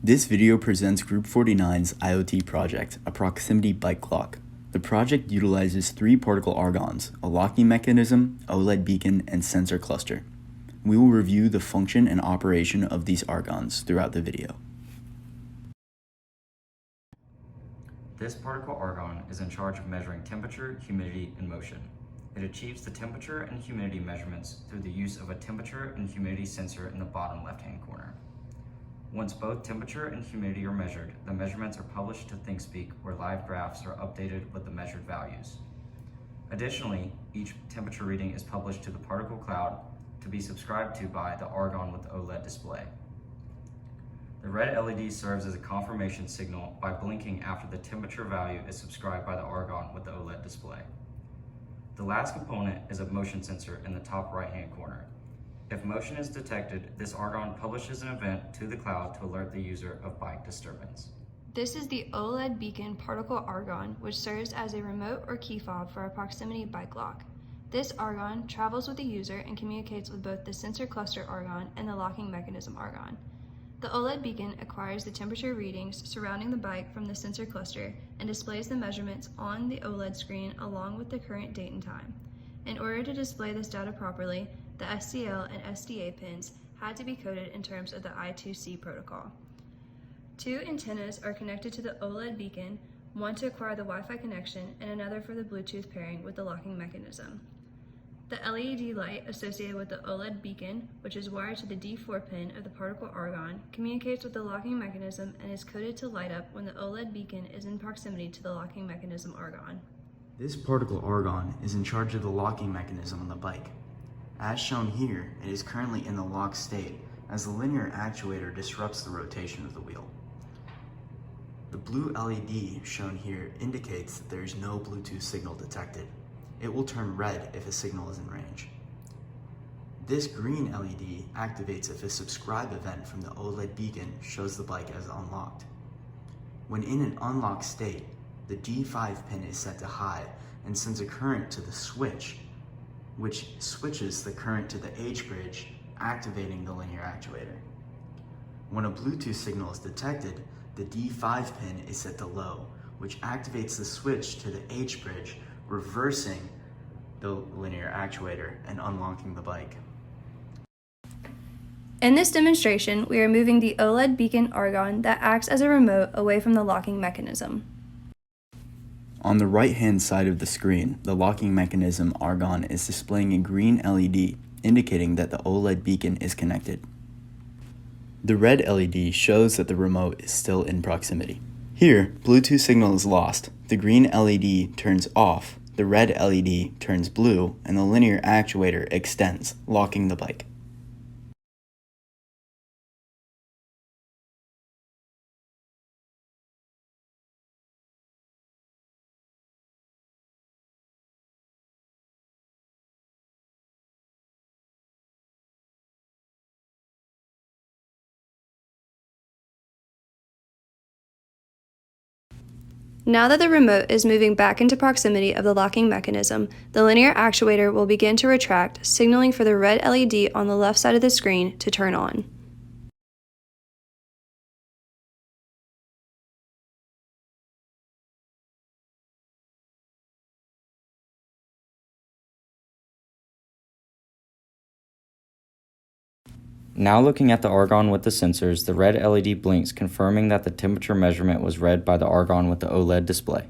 This video presents Group 49's IoT project, a proximity bike clock. The project utilizes 3 particle argons, a locking mechanism, OLED beacon, and sensor cluster. We will review the function and operation of these argons throughout the video. This particle argon is in charge of measuring temperature, humidity, and motion. It achieves the temperature and humidity measurements through the use of a temperature and humidity sensor in the bottom left-hand corner. Once both temperature and humidity are measured, the measurements are published to ThinkSpeak, where live graphs are updated with the measured values. Additionally, each temperature reading is published to the particle cloud to be subscribed to by the argon with the OLED display. The red LED serves as a confirmation signal by blinking after the temperature value is subscribed by the argon with the OLED display. The last component is a motion sensor in the top right-hand corner. If motion is detected, this argon publishes an event to the cloud to alert the user of bike disturbance. This is the OLED beacon particle argon, which serves as a remote or key fob for a proximity bike lock. This argon travels with the user and communicates with both the sensor cluster argon and the locking mechanism argon. The OLED beacon acquires the temperature readings surrounding the bike from the sensor cluster and displays the measurements on the OLED screen along with the current date and time. In order to display this data properly, the SCL and SDA pins had to be coded in terms of the I2C protocol. 2 antennas are connected to the OLED beacon, one to acquire the Wi-Fi connection and another for the Bluetooth pairing with the locking mechanism. The LED light associated with the OLED beacon, which is wired to the D4 pin of the particle argon, communicates with the locking mechanism and is coded to light up when the OLED beacon is in proximity to the locking mechanism argon. This particle argon is in charge of the locking mechanism on the bike. As shown here, it is currently in the lock state as the linear actuator disrupts the rotation of the wheel. The blue LED shown here indicates that there is no Bluetooth signal detected. It will turn red if a signal is in range. This green LED activates if a subscribe event from the OLED beacon shows the bike as unlocked. When in an unlocked state, the D5 pin is set to high and sends a current to the switch, which switches the current to the H bridge, activating the linear actuator. When a Bluetooth signal is detected, the D5 pin is set to low, which activates the switch to the H bridge, reversing the linear actuator and unlocking the bike. In this demonstration, we are moving the OLED beacon argon that acts as a remote away from the locking mechanism. On the right-hand side of the screen, the locking mechanism argon is displaying a green LED, indicating that the OLED beacon is connected. The red LED shows that the remote is still in proximity. Here, Bluetooth signal is lost. The green LED turns off, the red LED turns blue, and the linear actuator extends, locking the bike. Now that the remote is moving back into proximity of the locking mechanism, the linear actuator will begin to retract, signaling for the red LED on the left side of the screen to turn on. Now looking at the argon with the sensors, the red LED blinks confirming that the temperature measurement was read by the argon with the OLED display.